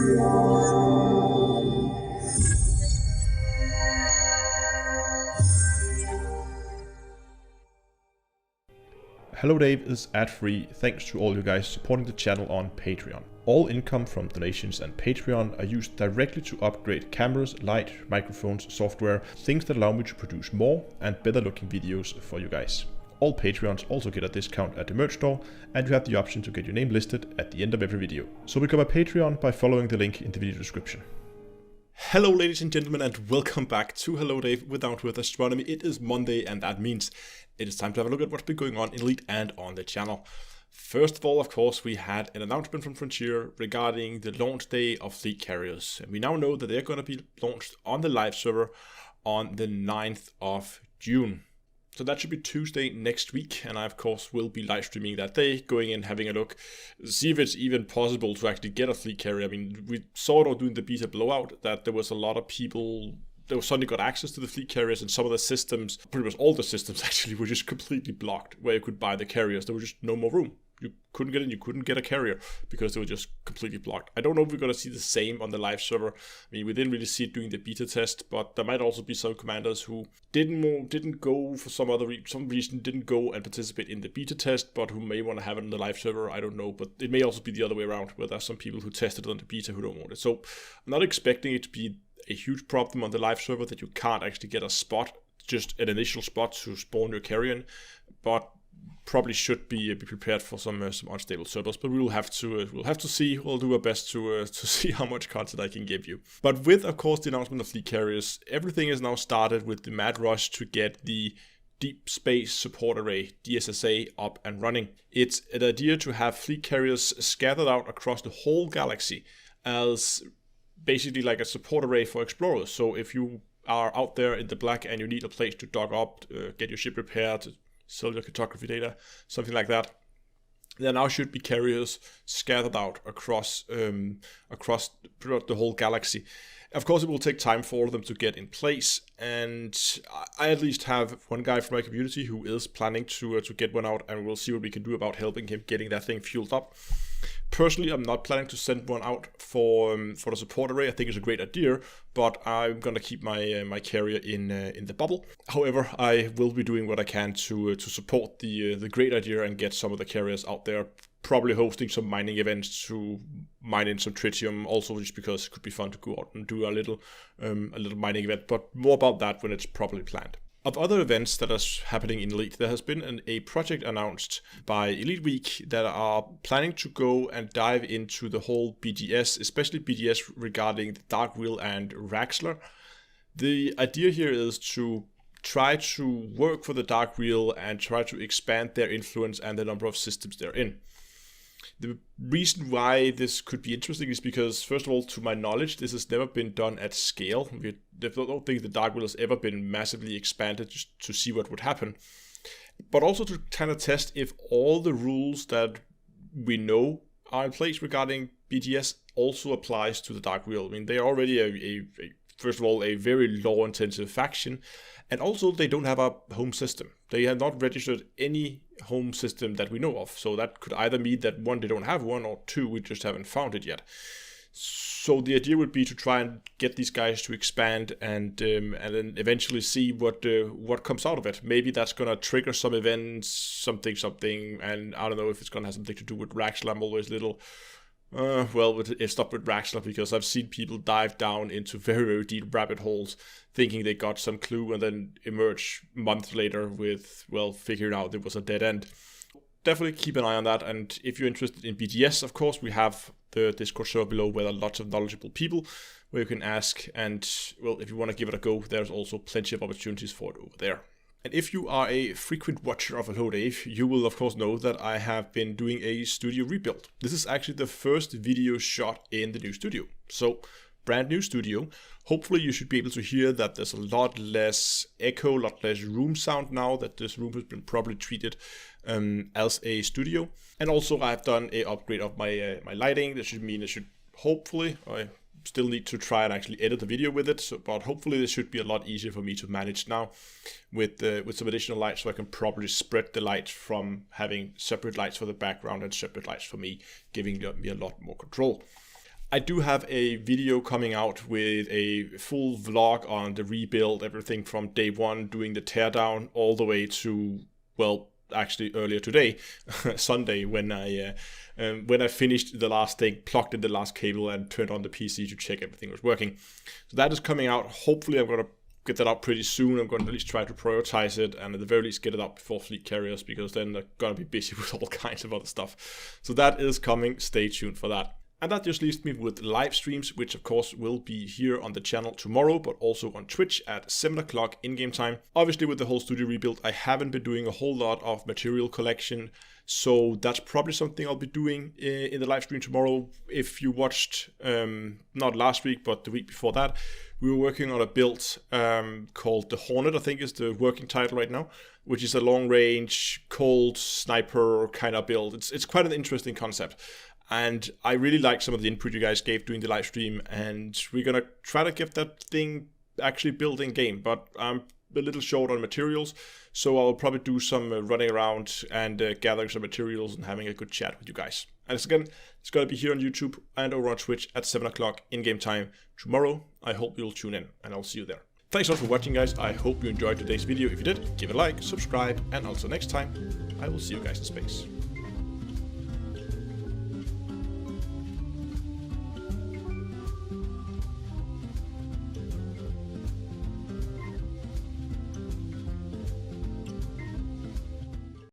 Hello Dave is ad-free thanks to all you guys supporting the channel on Patreon. All income from donations and Patreon are used directly to upgrade cameras, light, microphones, software, things that allow me to produce more and better looking videos for you guys. All Patreons also get a discount at the merch store, and you have the option to get your name listed at the end of every video. So become a Patreon by following the link in the video description. Hello ladies and gentlemen, and welcome back to Hello Dave with Down to Earth Astronomy. It is Monday, and that means it is time to have a look at what's been going on in Elite and on the channel. First of all, of course, we had an announcement from Frontier regarding the launch day of fleet carriers. And we now know that they're going to be launched on the live server on the 9th of June. So that should be Tuesday next week, and I of course will be live streaming that day, going in, having a look, see if it's even possible to actually get a fleet carrier. I mean, we saw it all during the beta blowout that there was a lot of people that suddenly got access to the fleet carriers, and some of the systems, pretty much all the systems actually, were just completely blocked where you could buy the carriers. There was just no more room. You couldn't get in, you couldn't get a carrier because they were just completely blocked. I don't know if we're going to see the same on the live server. I mean, we didn't really see it during the beta test, but there might also be some commanders who didn't go for some reason, didn't go and participate in the beta test, but who may want to have it on the live server. I don't know, but it may also be the other way around, where there's some people who tested it on the beta who don't want it. So I'm not expecting it to be a huge problem on the live server that you can't actually get a spot, just an initial spot to spawn your carrier in, but probably should be prepared for some unstable servers. But we'll have to see. We'll do our best to see how much content I can give you. But with, of course, the announcement of fleet carriers, everything is now started with the mad rush to get the Deep Space Support Array, DSSA, up and running. It's an idea to have fleet carriers scattered out across the whole galaxy as basically like a support array for explorers. So if you are out there in the black and you need a place to dock up, get your ship repaired, sell your cartography data, something like that, there now should be carriers scattered out across the whole galaxy. Of course, it will take time for them to get in place, and I at least have one guy from my community who is planning to get one out, and we'll see what we can do about helping him getting that thing fueled up. Personally, I'm not planning to send one out for the support array. I think it's a great idea, but I'm gonna keep my carrier in the bubble. However, I will be doing what I can to support the great idea and get some of the carriers out there. Probably hosting some mining events to mine in some tritium, also just because it could be fun to go out and do a little mining event. But more about that when it's properly planned. Of other events that are happening in Elite, there has been a project announced by Elite Week that are planning to go and dive into the whole BGS, especially BGS regarding the Dark Wheel and Raxxlar. The idea here is to try to work for the Dark Wheel and try to expand their influence and the number of systems they're in. The reason why this could be interesting is because, first of all, to my knowledge, this has never been done at scale. I don't think the Dark Wheel has ever been massively expanded just to see what would happen. But also to kind of test if all the rules that we know are in place regarding BGS also applies to the Dark Wheel. I mean, they are already first of all, a very law-intensive faction, and also they don't have a home system. They have not registered any home system that we know of, so that could either mean that one, they don't have one, or two, we just haven't found it yet. So the idea would be to try and get these guys to expand and then eventually see what comes out of it. Maybe that's gonna trigger some events, something, and I don't know if it's gonna have something to do with Raxxlar. I'm always little. Well, it's not with Raxxlar, because I've seen people dive down into very, very deep rabbit holes thinking they got some clue and then emerge months later with, well, figuring out it was a dead end. Definitely keep an eye on that, and if you're interested in BGS, of course, we have the Discord server below where there are lots of knowledgeable people where you can ask, and, well, if you want to give it a go, there's also plenty of opportunities for it over there. And if you are a frequent watcher of Hello Dave, you will of course know that I have been doing a studio rebuild. This is actually the first video shot in the new studio. So, brand new studio. Hopefully you should be able to hear that there's a lot less echo, a lot less room sound now, that this room has been properly treated as a studio. And also I've done an upgrade of my lighting. That should mean it should hopefully, I still need to try and actually edit the video with it, but hopefully this should be a lot easier for me to manage now with some additional lights, so I can properly spread the light from having separate lights for the background and separate lights for me, giving me a lot more control. I do have a video coming out with a full vlog on the rebuild, everything from day one, doing the teardown all the way to, well, actually earlier today, Sunday, when I finished the last thing, plugged in the last cable and turned on the PC to check everything was working. So that is coming out. Hopefully I'm going to get that out pretty soon. I'm going to at least try to prioritize it and at the very least get it out before fleet carriers, because then they're going to be busy with all kinds of other stuff. So that is coming. Stay tuned for that. And that just leaves me with live streams, which of course will be here on the channel tomorrow, but also on Twitch at 7 o'clock in-game time. Obviously with the whole studio rebuild, I haven't been doing a whole lot of material collection, so that's probably something I'll be doing in the live stream tomorrow. If you watched, not last week, but the week before that, we were working on a build called the Hornet, I think is the working title right now, which is a long-range, cold sniper kind of build. It's quite an interesting concept. And I really like some of the input you guys gave during the live stream, and we're going to try to get that thing actually built in game, but I'm a little short on materials, so I'll probably do some running around and gathering some materials and having a good chat with you guys. And it's going to be here on YouTube and over on Twitch at 7 o'clock in-game time tomorrow. I hope you'll tune in, and I'll see you there. Thanks a lot for watching, guys. I hope you enjoyed today's video. If you did, give it a like, subscribe, and until next time, I will see you guys in space.